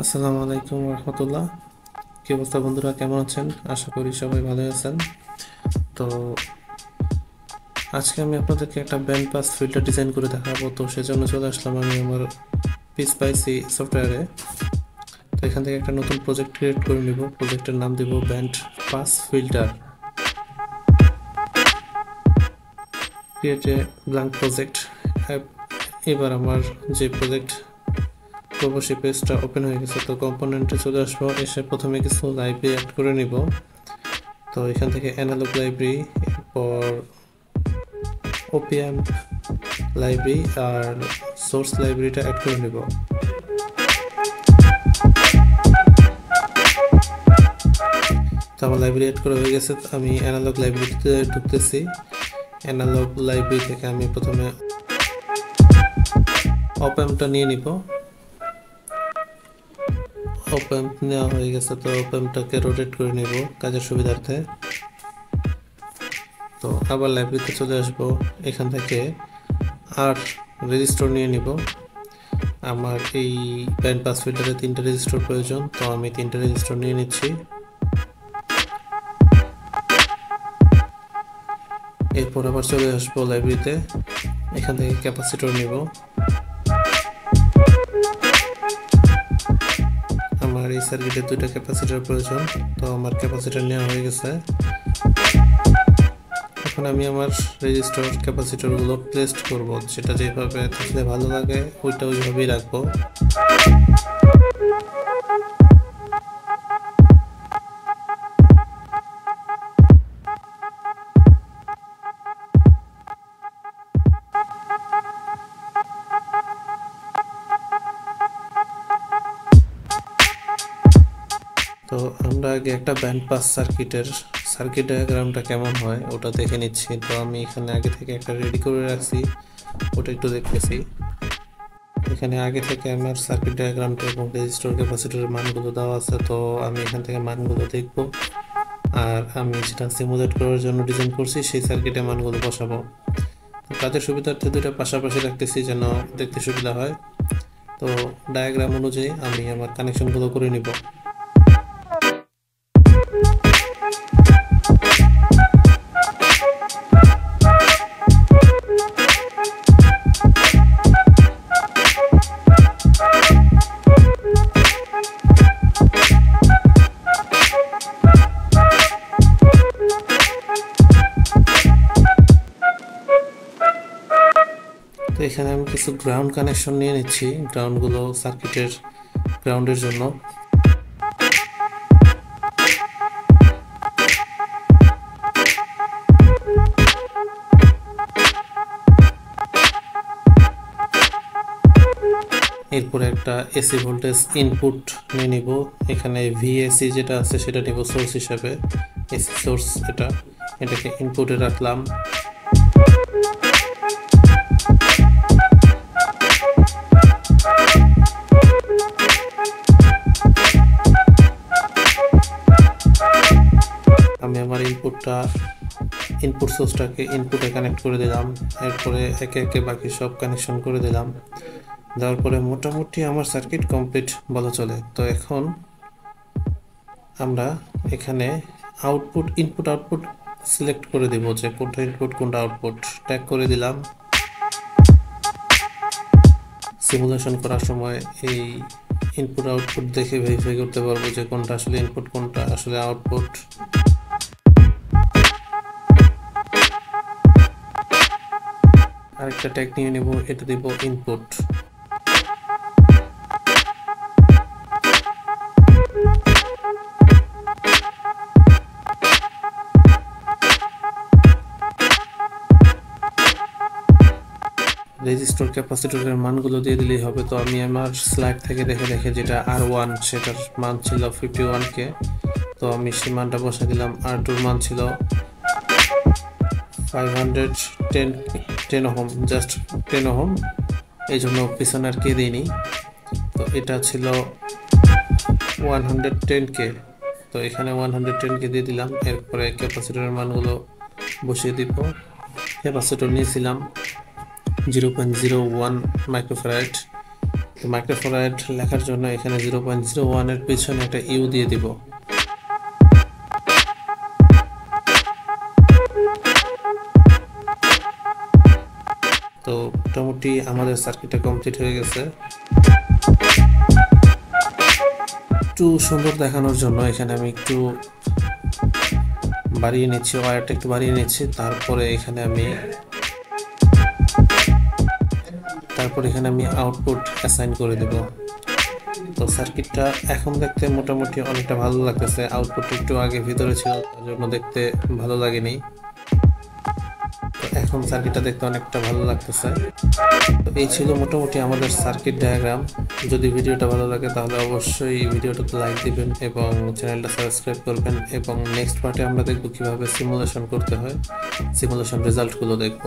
আসসালামু আলাইকুম রহমতুল্লাহ। কি অবস্থা বন্ধুরা, কেমন আছেন? আশা করি সবাই ভালো আছেন। তো আজকে আমি আপনাদেরকে একটা ব্যান্ড পাস ফিল্টার ডিজাইন করে দেখাবো। তো সেজন্য চলে আসলাম আমি আমার পিসপাইসি সফটওয়্যারে। তো এখান থেকে একটা নতুন প্রজেক্ট ক্রিয়েট করে নিব। প্রজেক্টের নাম দেব band pass filter. Create a blank project. এবার আমার যে প্রজেক্ট করবো সেই পেজটা ওপেন হয়ে গেছে। তো কম্পোনেন্টে চলে আসবো, এসে প্রথমে কিছু লাইব্রেরি অ্যাড করে নিব। তো এখান থেকে অ্যানালগ লাইব্রেরি, এরপর ওপিএম লাইব্রেরি আর সোর্স লাইব্রেরিটা অ্যাড করে নেব। তো আমার লাইব্রেরি অ্যাড করা হয়ে গেছে। আমি অ্যানালগ লাইব্রেরিতে ঢুকতেছি। অ্যানালগ লাইব্রেরি থেকে আমি প্রথমে ওপিএমটা নিয়ে নিব। ওপিএম নেওয়া হয়ে গেছে, তো ওপিএমটাকে রোটেট করে নিব কাজের সুবিধার্থে। তো আবার লাইব্রেরিতে চলে আসবো, এখান থেকে আর রেজিস্টার নিয়ে নিব। আমার এই ব্যান্ড পাস ফিল্টারে 3টা রেজিস্টার প্রয়োজন, তো আমি 3টা রেজিস্টার নিয়ে নিচ্ছি। এরপর আবার চলে আসবো লাইব্রেরিতে, এখান থেকে ক্যাপাসিটর নিব। আমার এই সার্কিটে 2টা ক্যাপাসিটর প্রয়োজন, তো আমার ক্যাপাসিটর নেওয়া হয়ে গেছে। এখন আমি আমার রেজিস্টার ক্যাপাসিটরগুলো প্লেস করব, যেটা যেভাবে থাকলে ভালো লাগে ওইটা ওইভাবেই রাখবো। তো আমরা আগে একটা ব্যান্ড পাস সার্কিট ডায়াগ্রামটা কেমন হয় ওটা দেখে নিচ্ছি। তো আমি এখানে আগে থেকে একটা রেডি করে রাখছি, ওটা একটু দেখতেছি। এখানে আগে থেকে আমার সার্কিট ডায়াগ্রামটা এবং রেজিস্টার ক্যাপাসিটরের মানগুলো দেওয়া আছে, তো আমি এখান থেকে মানগুলো দেখব। আর আমি যেটা সিমুলেট করার জন্য ডিজাইন করছি সেই সার্কিটে মানগুলো বসাবো। তো কাজের সুবিধার্থে দুটো পাশাপাশি রাখতেছি যেন দেখতে সুবিধা হয়। তো ডায়াগ্রাম অনুযায়ী আমি আমার কানেকশনগুলো করে নিব। তো এখানে আমি কিছু গ্রাউন্ড কানেকশন নিয়ে নিচ্ছি, গ্রাউন্ডগুলো সার্কিটের গ্রাউন্ডের জন্য। এরপরে একটা এসি ভোল্টেজ ইনপুট নিয়ে নিব। এখানে ভিএসি যেটা আছে সেটা নিব সোর্স হিসাবে, এসি সোর্স এটাকে ইনপুটে রাখলাম। আমি আমার ইনপুট সোর্সটাকে ইনপুটে কানেক্ট করে দিলাম। এরপরে একে একে বাকি সব কানেকশন করে দিলাম। দেওয়ার পরে মোটামুটি আমার সার্কিট কমপ্লিট বলা চলে। তো এখন আমরা এখানে ইনপুট আউটপুট সিলেক্ট করে দিব যে কোনটা ইনপুট কোনটা আউটপুট, ট্যাগ করে দিলাম। সিমুলেশন করার সময় এই ইনপুট আউটপুট দেখে ভেরিফাই করতে পারবো যে কোনটা আসলে ইনপুট কোনটা আসলে আউটপুট। আরেকটা ট্যাগ নিয়ে নেব, এটা দিব ইনপুট। রেজিস্টর ক্যাপাসিটরের মানগুলো দিয়ে দিলেই হবে। তো আমি আমার স্লাইড থেকে দেখে দেখে যেটা R1 সেটার মান ছিল 51K, তো আমি সেই মানটা বসে দিলাম। R2 মান ছিল 510 ওহম, জাস্ট 10 ওহম, এই জন্য পিছনে আর কে দিইনি। তো এটা ছিল 110K, তো এখানে 110K দিয়ে দিলাম। এরপরে ক্যাপাসিটরের মানগুলো বসিয়ে দিব। ক্যাপাসিটর নিয়েছিলাম 0.01 মাইক্রোফ্যারাড, তো মাইক্রোফ্যারাড লেখার জন্য এখানে 0.01 এর পেছনে একটা ইউ দিয়ে দিব। তো মোটামুটি আমাদের সার্কিটটা কমপ্লিট হয়ে গেছে। একটু সুন্দর দেখানোর জন্য এখানে আমি একটু বাড়িয়ে নিচ্ছি, ওয়্যারটা একটু বাড়িয়ে নিচ্ছি। তারপরে এখানে আমি আউটপুট অ্যাসাইন করে দেব। তো সার্কিটটা এখন দেখতে মোটামুটি অনেকটা ভালো লাগতেছে। আউটপুট একটু আগে ভিতরে ছিল, তার জন্য দেখতে ভালো লাগেনি। তো এখন সার্কিটটা দেখতে অনেকটা ভালো লাগতেছে। তো এই ছিল মোটামুটি আমাদের সার্কিট ডায়াগ্রাম। যদি ভিডিওটা ভালো লাগে তাহলে অবশ্যই ভিডিওটাতে লাইক দিবেন এবং চ্যানেলটা সাবস্ক্রাইব করবেন। এবং নেক্সট পার্টে আমরা দেখব কিভাবে সিমুলেশন করতে হয়, সিমুলেশন রেজাল্টগুলো দেখব।